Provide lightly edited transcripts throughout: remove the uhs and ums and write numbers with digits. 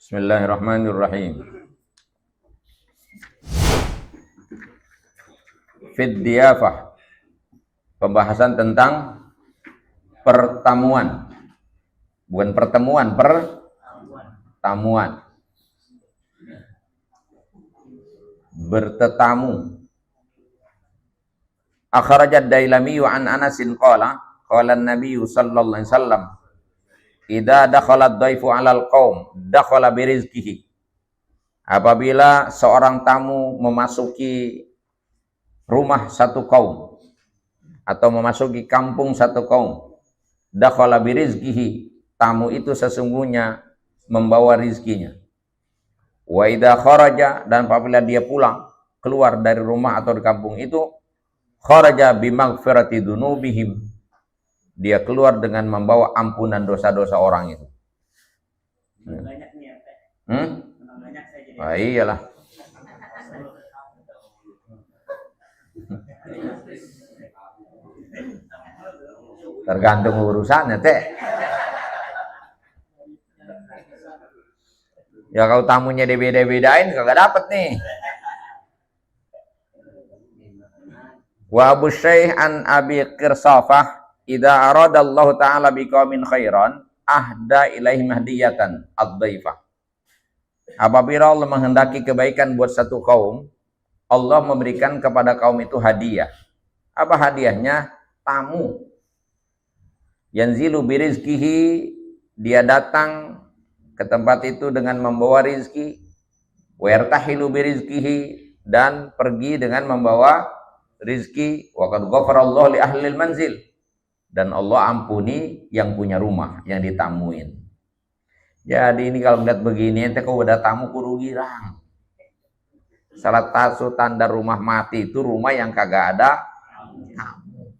Bismillahirrahmanirrahim. Fid diyafah. Pembahasan tentang pertamuan. Bukan pertemuan, pertamuan. Bertetamu. Akhrajad Dailami an Anasin qala an-nabiy sallallahu alaihi wasallam idza dakhala ad-dhaifu 'alal qaum dakhala birizqihi. Apabila seorang tamu memasuki rumah satu kaum atau memasuki kampung satu kaum, dakhala birizqihi, tamu itu sesungguhnya membawa rizkinya. Wa idza kharaja, dan apabila dia pulang keluar dari rumah atau di kampung itu, kharaja bimaghfirati dzunubihim, dia keluar dengan membawa ampunan dosa-dosa orang itu. Iyalah. Tergantung urusannya, teh. Ya kalau tamunya dibeda-bedain kagak dapet nih. Wa Abu Syekh an Abi Qirsafah idza arada Allah taala biqaumin khairan ahda ilaihim hadiyatan ad-dhaifah. Apabila Allah menghendaki kebaikan buat satu kaum, Allah memberikan kepada kaum itu hadiah. Apa hadiahnya? Tamu. Yanzilu birizkihi, dia datang ke tempat itu dengan membawa rizki. Wa yartahilu birizkihi, dan pergi dengan membawa rizki. Wa qad ghafarallahu li ahlil manzil, dan Allah ampuni yang punya rumah, yang ditamuin. Jadi ini kalau melihat begini, ente kalau udah tamu kudu girang. Salah satu tanda rumah mati itu rumah yang kagak ada tamu.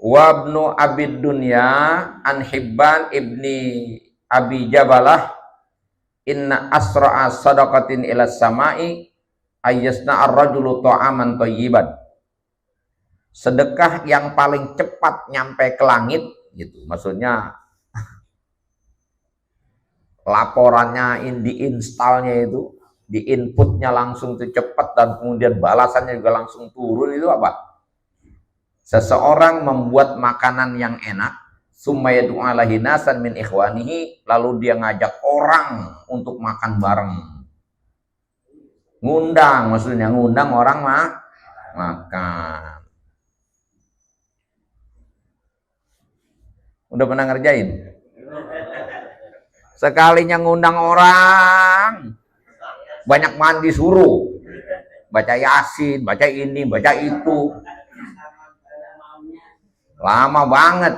Wabnu Abid Dunya an Hibban ibni Abi Jabalah inna asra'a sadaqatin ila samai ayyasna ar-rajulu ta'aman thayyiban. Sedekah yang paling cepat nyampe ke langit gitu. Maksudnya laporannya diinstalnya itu, diinputnya langsung itu cepat, dan kemudian balasannya juga langsung turun. Itu apa? Seseorang membuat makanan yang enak, summa yad'u alaihi nasan min ikhwanihi, lalu dia ngajak orang untuk makan bareng. Ngundang, maksudnya ngundang orang makan. Udah pernah ngerjain? Sekalinya ngundang orang, banyak mandi suruh, baca Yasin, baca ini, baca itu, lama banget.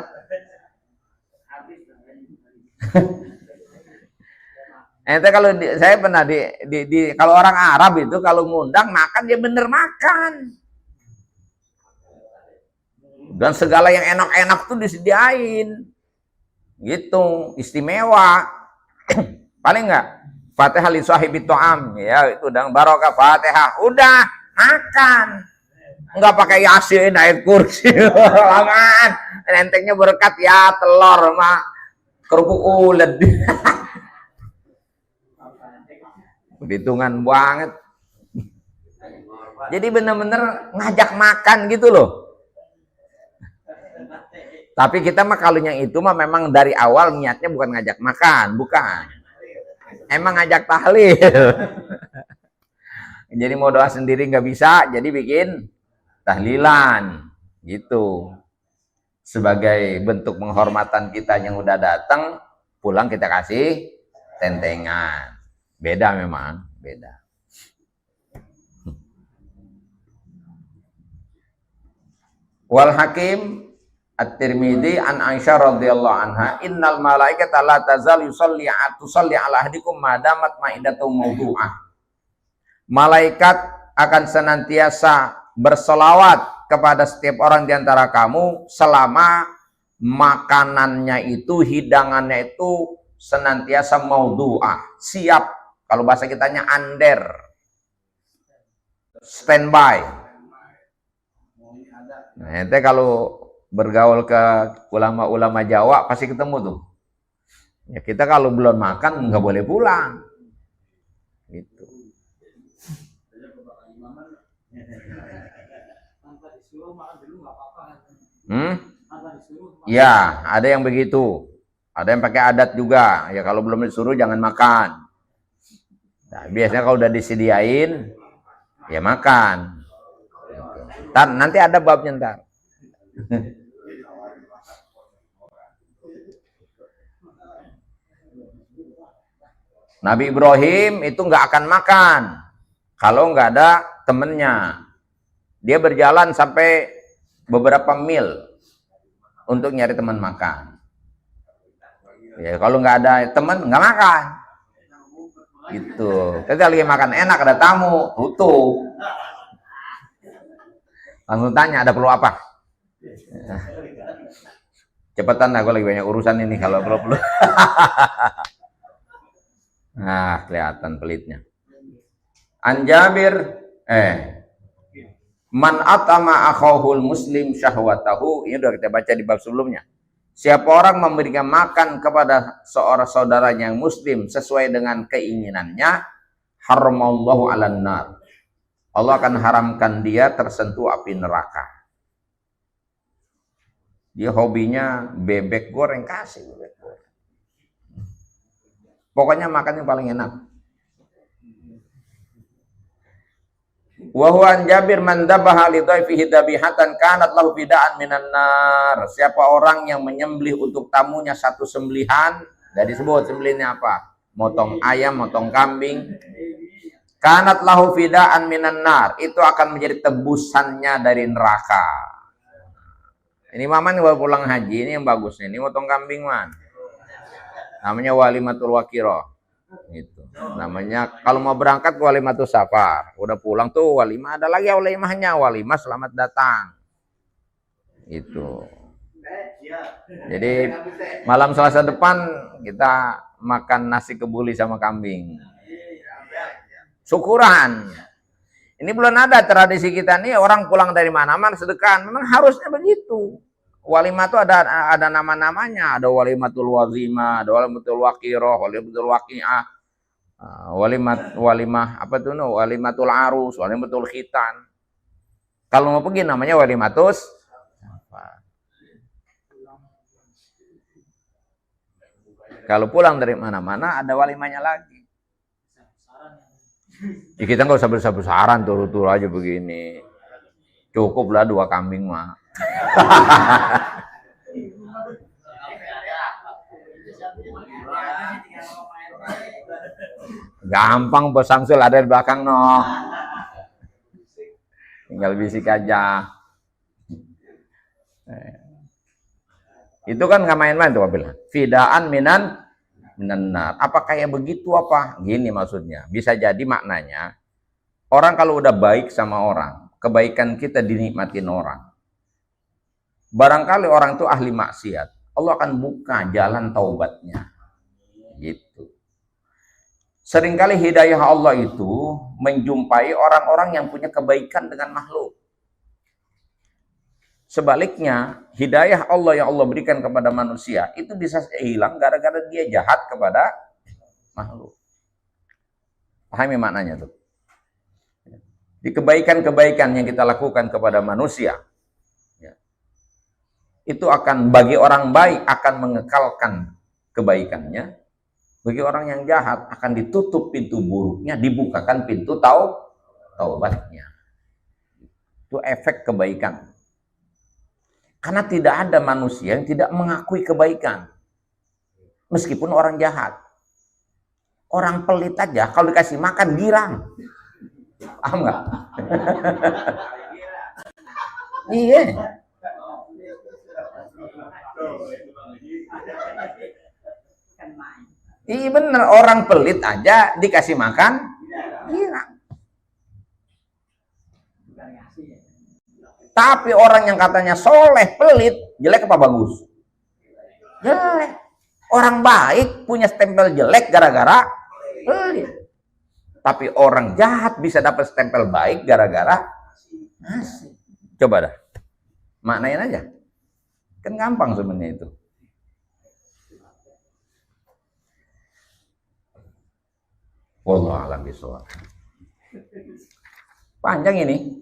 Ente kalau saya pernah kalau orang Arab itu kalau ngundang makan, dia bener makan. Dan segala yang enak-enak tuh disediain. Gitu, istimewa. Paling enggak Fatihah li sahibi ta'am, ya itu dan barokah Fatihah, udah makan. Enggak pakai Yasin, ayat kursi. Lamaan. Entengnya berkat ya telur sama kerupuk ulet. Perhitungan banget. Jadi bener-bener ngajak makan gitu loh. Tapi kita mah kalau yang itu mah memang dari awal niatnya bukan ngajak makan, bukan. Emang ngajak tahlil. Jadi mau doa sendiri nggak bisa, jadi bikin tahlilan gitu. Sebagai bentuk penghormatan kita yang udah datang, pulang kita kasih tentengan. Beda memang, beda. Wal Hakim At-Tirmidzi an Aisyah radhiyallahu anha innal malaikata la tazal tusalli ala ahdikum madamat maidatu mawdu'ah. Malaikat akan senantiasa berselawat kepada setiap orang di antara kamu selama makanannya itu, hidangannya itu senantiasa mawdu'ah, siap. Kalau bahasa kitanya under, standby. Nah, ente kalau bergaul ke ulama-ulama Jawa pasti ketemu tuh. Ya kita kalau belum makan nggak boleh pulang. Gitu. Ya, ada yang begitu. Ada yang pakai adat juga. Ya kalau belum disuruh jangan makan. Nah, biasanya kalau udah disediain, ya makan. Ntar, nanti ada babnya ntar. Nabi Ibrahim itu nggak akan makan kalau nggak ada temennya. Dia berjalan sampai beberapa mil untuk nyari teman makan. Ya kalau nggak ada teman nggak makan. Gitu. Kita lagi makan enak ada tamu, tutup. Langsung tanya ada perlu apa? Cepetan aku lagi banyak urusan ini kalau perlu. Nah, kelihatan pelitnya. Anjabir man atama akhahul muslim syahwatahu, ini udah kita baca di bab sebelumnya. Siapa orang memberikan makan kepada seorang saudaranya yang muslim sesuai dengan keinginannya, haramallahu 'alan nar. Allah akan haramkan dia tersentuh api neraka. Dia hobinya bebek goreng, kasih bebek goreng. Pokoknya makan yang paling enak. Wa huwa an Jabir man dabaha li dhaifihi dabihatan kanat lahu bida'an minan nar. Siapa orang yang menyembelih untuk tamunya satu sembelihan, dan disebut sembelihnya apa? Motong ayam, motong kambing. Kanat lahu bida'an minan nar, itu akan menjadi tebusannya dari neraka. Ini maman baru pulang haji, ini yang bagus nih. Ini motong kambing man. Namanya walimatul wakiroh. Gitu. Namanya kalau mau berangkat walimatul safar, udah pulang tuh walimah, ada lagi walimahnya, walimah selamat datang. Itu. Jadi malam Selasa depan kita makan nasi kebuli sama kambing. Syukuran. Ini belum ada tradisi kita nih, orang pulang dari mana-mana sedekah. Memang harusnya begitu. Walimah itu ada nama-namanya, ada walimatul wazimah, ada walimatul waqiroh, walimatul waqi'ah, walimah apa tuh no, walimatul arus, walimatul khitan. Kalau mau pergi namanya walimatus. Kalau pulang dari mana-mana ada walimahnya lagi. Ya, kita nggak usah besar-besaran, tur-tur aja begini. Cukuplah 2 kambing mah. Gampang Bos Samsul, ada di belakang no. Tinggal bisik aja. Itu kan nggak main-main tuh bilang. Fidaan minan nar. Apa kayak begitu apa? Gini maksudnya. Bisa jadi maknanya orang kalau udah baik sama orang, kebaikan kita dinikmatin orang. Barangkali orang itu ahli maksiat, Allah akan buka jalan taubatnya. Gitu. Seringkali hidayah Allah itu menjumpai orang-orang yang punya kebaikan dengan makhluk. Sebaliknya, hidayah Allah yang Allah berikan kepada manusia itu bisa hilang gara-gara dia jahat kepada makhluk. Pahami maknanya tuh. Di kebaikan-kebaikan yang kita lakukan kepada manusia, itu akan bagi orang baik akan mengekalkan kebaikannya, bagi orang yang jahat akan ditutup pintu buruknya, dibukakan pintu taubatnya. Itu efek kebaikan. Karena tidak ada manusia yang tidak mengakui kebaikan, meskipun orang jahat. Orang pelit aja kalau dikasih makan girang, paham nggak? Iya. Iya bener, orang pelit aja dikasih makan girang. Tapi orang yang katanya soleh pelit, jelek apa bagus? Jelek. Orang baik punya stempel jelek gara-gara pelit. Tapi orang jahat bisa dapat stempel baik gara-gara ngasih. Coba dah, maknain aja. Kan gampang sebenarnya itu. Wallahu a'lam bishawab. Panjang ini.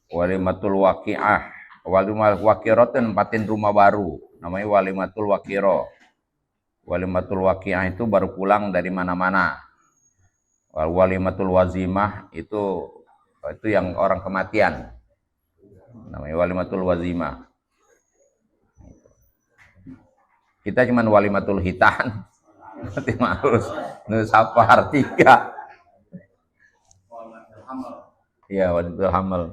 Walimatul waqi'ah, walimatul waqi'ah tempatin rumah baru, namanya walimatul waqi'ah. Walimatul waqi'ah itu baru pulang dari mana-mana. Walimatul wazimah itu yang orang kematian, namanya walimatul wazimah. Kita cuman walimatul hitan, nanti harus nusafar 3. Iya, walimatul hamal.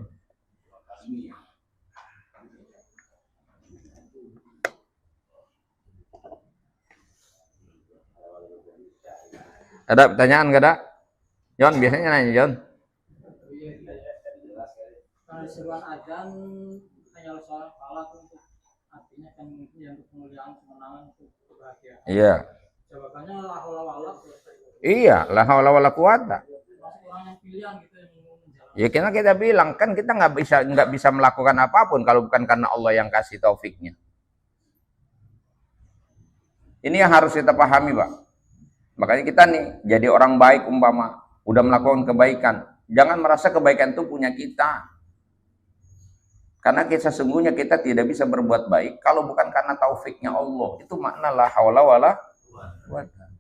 Ada pertanyaan nggak ada? Jon, biasanya nanya Jon. Kalau seruan azan hanya salat salat untuk artinya kan yang untuk kemuliaan kemenangan untuk kebahagiaan. Iya. Jawabannya la haula wala quwata. Iya, la haula wala quwata. Orang yang pilihan gitu yang menjalankan. Ya kita bilang kan kita nggak bisa melakukan apapun kalau bukan karena Allah yang kasih taufiknya. Ini yang harus kita pahami, Pak. Makanya kita nih jadi orang baik umpama udah melakukan kebaikan, jangan merasa kebaikan itu punya kita. Karena sesungguhnya kita tidak bisa berbuat baik kalau bukan karena taufiknya Allah. Itu makna la haula wala quwata.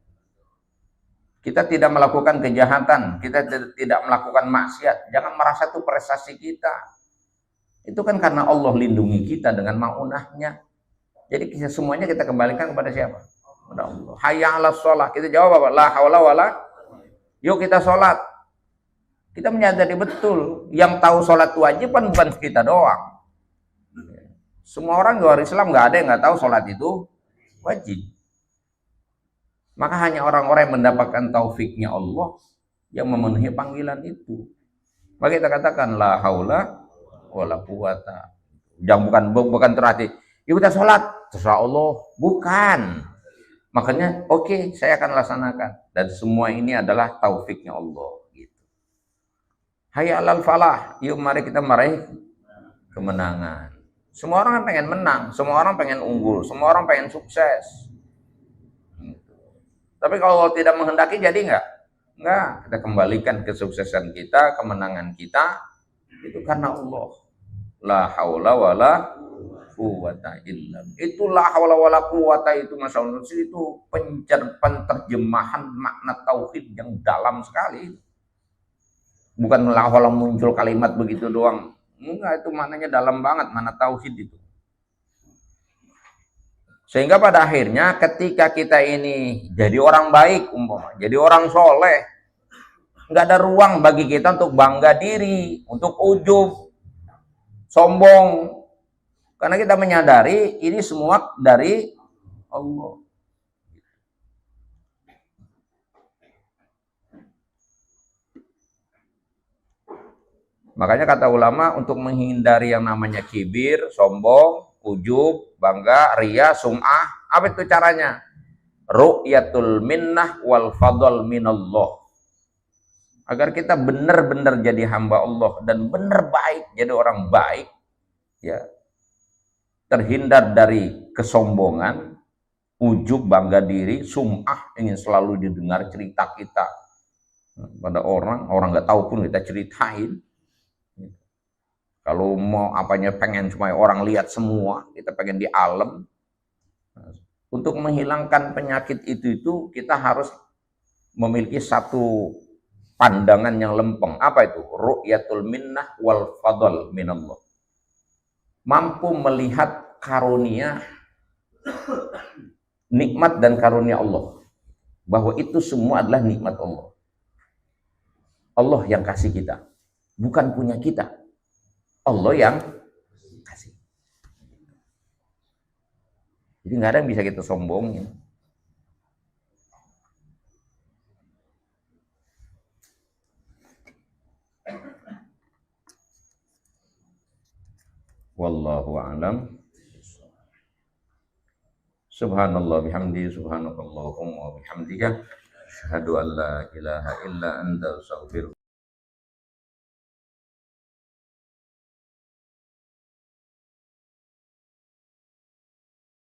Kita tidak melakukan kejahatan, kita tidak melakukan maksiat, jangan merasa itu prestasi kita. Itu kan karena Allah lindungi kita dengan ma'unahnya. Jadi semuanya kita kembalikan kepada siapa? Kepada Allah. Hayya 'alas shalah. Kita jawab apa? La haula wala. Yuk kita sholat. Kita menyadari betul yang tahu sholat wajib kan bukan kita doang. Semua orang luar Islam nggak ada yang nggak tahu sholat itu wajib. Maka hanya orang-orang yang mendapatkan taufiknya Allah yang memenuhi panggilan itu. Maka kita katakan la haula wala quwata. Jangan bukan terarti yuk kita sholat terserah Allah, bukan. Makanya oke, saya akan laksanakan dan semua ini adalah taufiknya Allah gitu. Hayya 'alal falah, yuk mari kita meraih kemenangan. Semua orang pengen menang, semua orang pengen unggul, semua orang pengen sukses. Tapi kalau tidak menghendaki jadi enggak? Enggak, kita kembalikan kesuksesan kita, kemenangan kita itu karena Allah. La haula wala quwata illa. Itulah haula wala quwata itu Masya Allah, itu penterjemahan makna tauhid yang dalam sekali. Bukan la haula muncul kalimat begitu doang. Enggak, itu maknanya dalam banget, mana tauhid itu. Sehingga pada akhirnya ketika kita ini jadi orang baik umpama, jadi orang soleh, nggak ada ruang bagi kita untuk bangga diri, untuk ujub, sombong. Karena kita menyadari ini semua dari Allah. Makanya kata ulama untuk menghindari yang namanya kibir, sombong, ujub, bangga, ria, sum'ah, apa itu caranya? Ru'yatul minnah wal fadl minallah. Agar kita benar-benar jadi hamba Allah dan benar baik, jadi orang baik, ya. Terhindar dari kesombongan, ujub, bangga diri, sum'ah, ingin selalu didengar cerita kita pada orang nggak tahu pun kita ceritain. Kalau mau apanya pengen supaya orang lihat semua, kita pengen di alam. Untuk menghilangkan penyakit itu kita harus memiliki satu pandangan yang lempeng. Apa itu? Ru'yatul minnah wal fadl minallah. Mampu melihat karunia, nikmat dan karunia Allah. Bahwa itu semua adalah nikmat Allah. Allah yang kasih kita, bukan punya kita. Allah yang kasih. Jadi nggak ada yang bisa kita sombongin. Wallahu a'lam. Subhanallah bihamdi, subhanakallahumma wa bihamdika, asyhadu an la ilaha illa anta, astaghfiruka